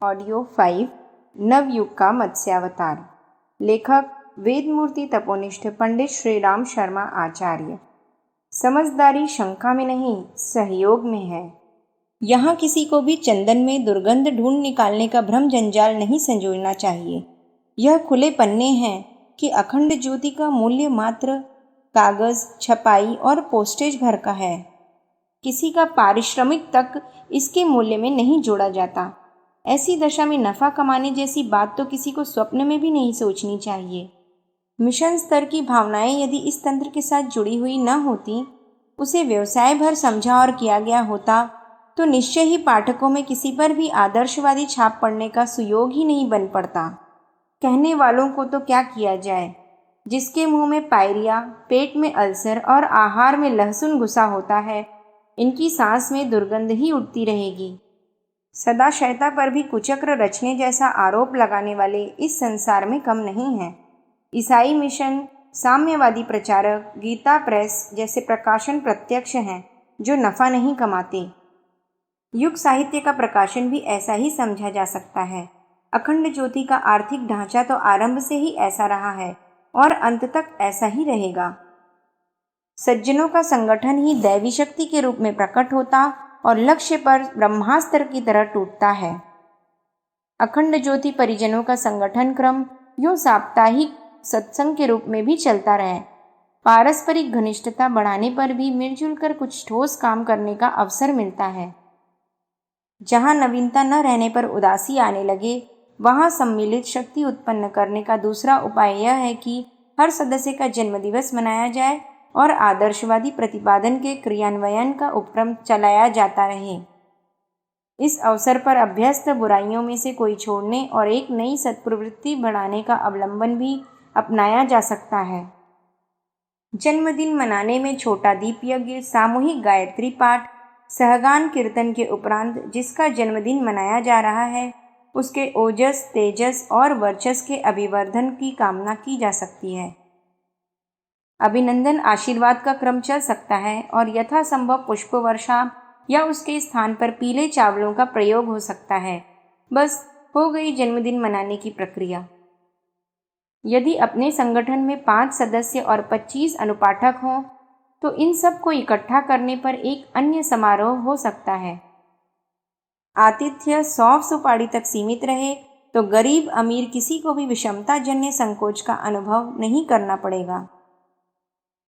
Audio 5 Navyug का मत्स्यावतार। लेखक वेदमूर्ति तपोनिष्ठ पंडित श्री राम शर्मा आचार्य। समझदारी शंका में नहीं, सहयोग में है। यहाँ किसी को भी चंदन में दुर्गंध ढूंढ निकालने का भ्रम जंजाल नहीं संजोना चाहिए। यह खुले पन्ने हैं कि अखंड ज्योति का मूल्य मात्र कागज, छपाई और पोस्टेज भर का है। किसी का पारिश्रमिक तक इसके मूल्य में नहीं जोड़ा जाता। ऐसी दशा में नफा कमाने जैसी बात तो किसी को स्वप्न में भी नहीं सोचनी चाहिए। मिशन स्तर की भावनाएं यदि इस तंत्र के साथ जुड़ी हुई न होती, उसे व्यवसाय भर समझा और किया गया होता, तो निश्चय ही पाठकों में किसी पर भी आदर्शवादी छाप पड़ने का सुयोग ही नहीं बन पड़ता। कहने वालों को तो क्या किया जाए। जिसके मुंह में पायरिया, पेट में अल्सर और आहार में लहसुन घुसा होता है, इनकी सांस में दुर्गंध ही उठती रहेगी। सदाशयता पर भी कुचक्र रचने जैसा आरोप लगाने वाले इस संसार में कम नहीं हैं। ईसाई मिशन, साम्यवादी प्रचारक, गीता प्रेस जैसे प्रकाशन प्रत्यक्ष हैं जो नफा नहीं कमाते। युग साहित्य का प्रकाशन भी ऐसा ही समझा जा सकता है। अखंड ज्योति का आर्थिक ढांचा तो आरंभ से ही ऐसा रहा है और अंत तक ऐसा ही रहेगा। सज्जनों का संगठन ही दैवी शक्ति के रूप में प्रकट होता और लक्ष्य पर ब्रह्मास्त्र की तरह टूटता है। अखंड ज्योति परिजनों का संगठन क्रम यूं साप्ताहिक सत्संग के रूप में भी चलता रहे। पारस्परिक घनिष्ठता बढ़ाने पर भी मिलजुल कर कुछ ठोस काम करने का अवसर मिलता है। जहां नवीनता न रहने पर उदासी आने लगे, वहां सम्मिलित शक्ति उत्पन्न करने का दूसरा उपाय यह है कि हर सदस्य का जन्मदिवस मनाया जाए और आदर्शवादी प्रतिपादन के क्रियान्वयन का उपक्रम चलाया जाता रहे। इस अवसर पर अभ्यस्त बुराइयों में से कोई छोड़ने और एक नई सत्प्रवृत्ति बढ़ाने का अवलंबन भी अपनाया जा सकता है। जन्मदिन मनाने में छोटा दीप यज्ञ, सामूहिक गायत्री पाठ, सहगान कीर्तन के उपरांत जिसका जन्मदिन मनाया जा रहा है, उसके ओजस, तेजस और वर्चस के अभिवर्धन की कामना की जा सकती है। अभिनंदन आशीर्वाद का क्रम चल सकता है और यथासंभव पुष्प वर्षा या उसके स्थान पर पीले चावलों का प्रयोग हो सकता है। बस हो गई जन्मदिन मनाने की प्रक्रिया। यदि अपने संगठन में 5 सदस्य और 25 अनुपाठक हों, तो इन सब को इकट्ठा करने पर एक अन्य समारोह हो सकता है। आतिथ्य सौंफ सुपारी तक सीमित रहे तो गरीब अमीर किसी को भी विषमताजन्य संकोच का अनुभव नहीं करना पड़ेगा।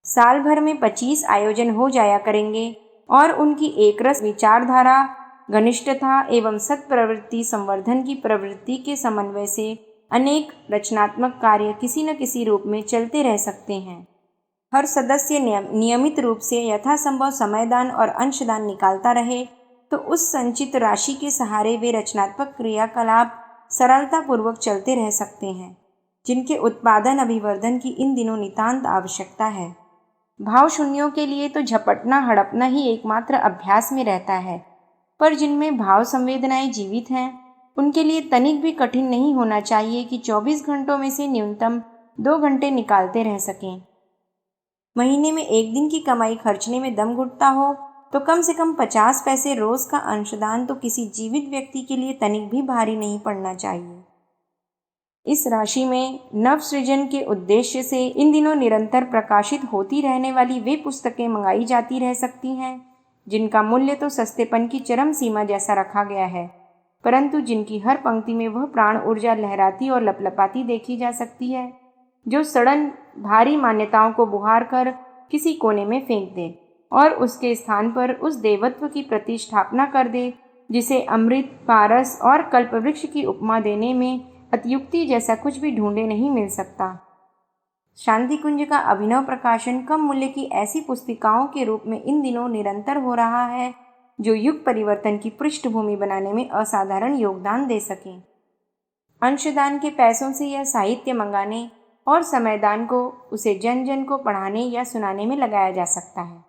साल भर में 25 आयोजन हो जाया करेंगे और उनकी एकरस विचारधारा, घनिष्ठता एवं सत्प्रवृत्ति संवर्धन की प्रवृत्ति के समन्वय से अनेक रचनात्मक कार्य किसी न किसी रूप में चलते रह सकते हैं। हर सदस्य नियमित रूप से यथासंभव समयदान और अंशदान निकालता रहे तो उस संचित राशि के सहारे वे रचनात्मक क्रियाकलाप सरलतापूर्वक चलते रह सकते हैं, जिनके उत्पादन अभिवर्धन की इन दिनों नितांत आवश्यकता है। भाव शून्यों के लिए तो झपटना हड़पना ही एकमात्र अभ्यास में रहता है, पर जिनमें भाव संवेदनाएं जीवित हैं, उनके लिए तनिक भी कठिन नहीं होना चाहिए कि 24 घंटों में से न्यूनतम 2 घंटे निकालते रह सकें। महीने में एक दिन की कमाई खर्चने में दम घुटता हो तो कम से कम 50 पैसे रोज का अंशदान तो किसी जीवित व्यक्ति के लिए तनिक भी भारी नहीं पड़ना चाहिए। इस राशि में नव सृजन के उद्देश्य से इन दिनों निरंतर प्रकाशित होती रहने वाली वे पुस्तकें मंगाई जाती रह सकती हैं, जिनका मूल्य तो सस्तेपन की चरम सीमा जैसा रखा गया है, परंतु जिनकी हर पंक्ति में वह प्राण ऊर्जा लहराती और लपलपाती देखी जा सकती है, जो सड़न भारी मान्यताओं को बुहार कर किसी कोने में फेंक दे और उसके स्थान पर उस देवत्व की प्रतिष्ठापना कर दे जिसे अमृत, पारस और कल्पवृक्ष की उपमा देने में अतियुक्ति जैसा कुछ भी ढूंढे नहीं मिल सकता। शांति कुंज का अभिनव प्रकाशन कम मूल्य की ऐसी पुस्तिकाओं के रूप में इन दिनों निरंतर हो रहा है, जो युग परिवर्तन की पृष्ठभूमि बनाने में असाधारण योगदान दे सकें। अंशदान के पैसों से यह साहित्य मंगाने और समयदान को उसे जन जन को पढ़ाने या सुनाने में लगाया जा सकता है।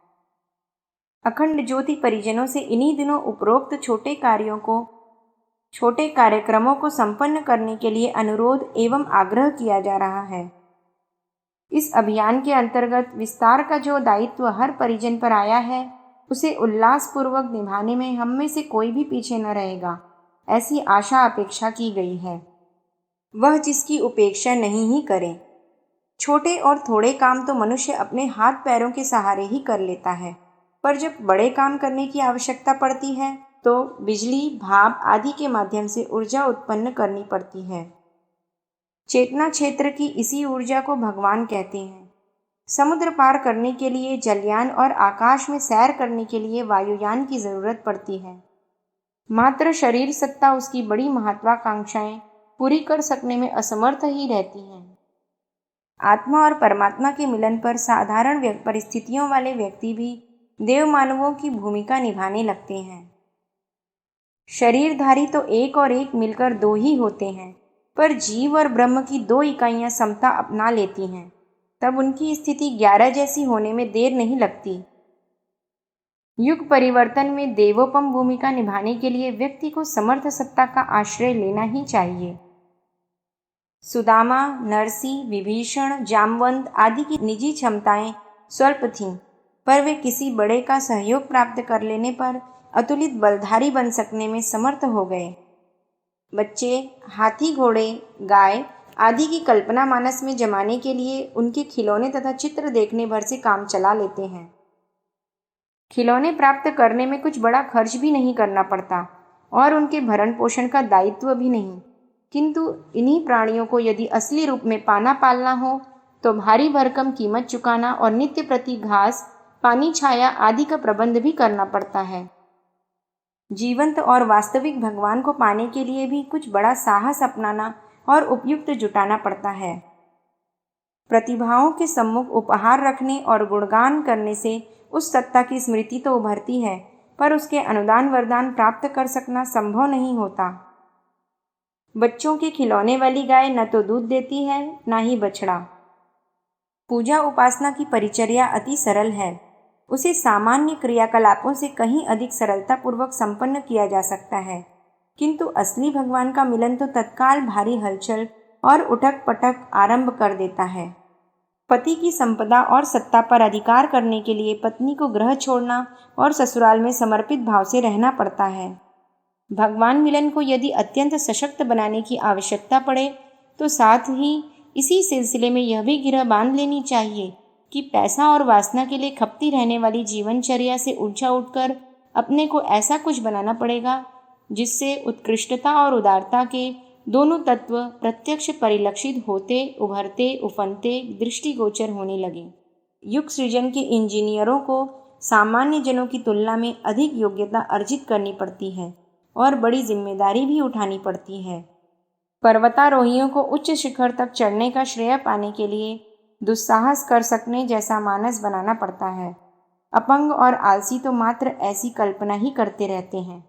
अखंड ज्योति परिजनों से इन्हीं दिनों उपरोक्त छोटे कार्यक्रमों को संपन्न करने के लिए अनुरोध एवं आग्रह किया जा रहा है। इस अभियान के अंतर्गत विस्तार का जो दायित्व हर परिजन पर आया है, उसे उल्लासपूर्वक निभाने में हम में से कोई भी पीछे न रहेगा। ऐसी आशा अपेक्षा की गई है। वह जिसकी उपेक्षा नहीं ही करे। छोटे और थोड़े काम तो मनुष्य अपने हाथ पैरों के सहारे ही कर लेता है, पर जब बड़े काम करने की आवश्यकता पड़ती है तो बिजली, भाप आदि के माध्यम से ऊर्जा उत्पन्न करनी पड़ती है। चेतना क्षेत्र की इसी ऊर्जा को भगवान कहते हैं। समुद्र पार करने के लिए जलयान और आकाश में सैर करने के लिए वायुयान की जरूरत पड़ती है। मात्र शरीर सत्ता उसकी बड़ी महत्वाकांक्षाएं पूरी कर सकने में असमर्थ ही रहती हैं। आत्मा और परमात्मा के मिलन पर साधारण परिस्थितियों वाले व्यक्ति भी देव मानवों की भूमिका निभाने लगते हैं। शरीरधारी तो एक और एक मिलकर दो ही होते हैं, पर जीव और ब्रह्म की दो इकाइयां समता अपना लेती हैं, तब उनकी स्थिति 11 जैसी होने में देर नहीं लगती। युग परिवर्तन में देवोपम भूमिका निभाने के लिए व्यक्ति को समर्थ सत्ता का आश्रय लेना ही चाहिए। सुदामा, नरसी, विभीषण, जामवंत आदि की निजी क्षमताएं स्वल्प थीं, पर वे किसी बड़े का सहयोग प्राप्त कर लेने पर अतुलित बलधारी बन सकने में समर्थ हो गए। बच्चे हाथी, घोड़े, गाय आदि की कल्पना मानस में जमाने के लिए उनके खिलौने तथा चित्र देखने भर से काम चला लेते हैं। खिलौने प्राप्त करने में कुछ बड़ा खर्च भी नहीं करना पड़ता और उनके भरण पोषण का दायित्व भी नहीं, किंतु इन्हीं प्राणियों को यदि असली रूप में पाना पालना हो तो भारी भरकम कीमत चुकाना और नित्य प्रति घास, पानी, छाया आदि का प्रबंध भी करना पड़ता है। जीवंत और वास्तविक भगवान को पाने के लिए भी कुछ बड़ा साहस अपनाना और उपयुक्त जुटाना पड़ता है। प्रतिभाओं के सम्मुख उपहार रखने और गुणगान करने से उस सत्ता की स्मृति तो उभरती है, पर उसके अनुदान वरदान प्राप्त कर सकना संभव नहीं होता। बच्चों के खिलौने वाली गाय न तो दूध देती है, न ही बछड़ा। पूजा उपासना की परिचर्या अति सरल है। उसे सामान्य क्रियाकलापों से कहीं अधिक सरलतापूर्वक संपन्न किया जा सकता है, किंतु असली भगवान का मिलन तो तत्काल भारी हलचल और उठक पटक आरंभ कर देता है। पति की संपदा और सत्ता पर अधिकार करने के लिए पत्नी को गृह छोड़ना और ससुराल में समर्पित भाव से रहना पड़ता है। भगवान मिलन को यदि अत्यंत सशक्त बनाने की आवश्यकता पड़े तो साथ ही इसी सिलसिले में यह भी गिरह बांध लेनी चाहिए कि पैसा और वासना के लिए खपती रहने वाली जीवनचर्या से ऊंचा उठकर अपने को ऐसा कुछ बनाना पड़ेगा जिससे उत्कृष्टता और उदारता के दोनों तत्व प्रत्यक्ष परिलक्षित होते, उभरते, उफनते, दृष्टिगोचर होने लगे। युग सृजन के इंजीनियरों को सामान्य जनों की तुलना में अधिक योग्यता अर्जित करनी पड़ती है और बड़ी जिम्मेदारी भी उठानी पड़ती है। पर्वतारोहियों को उच्च शिखर तक चढ़ने का श्रेय पाने के लिए दुस्साहस कर सकने जैसा मानस बनाना पड़ता है। अपंग और आलसी तो मात्र ऐसी कल्पना ही करते रहते हैं।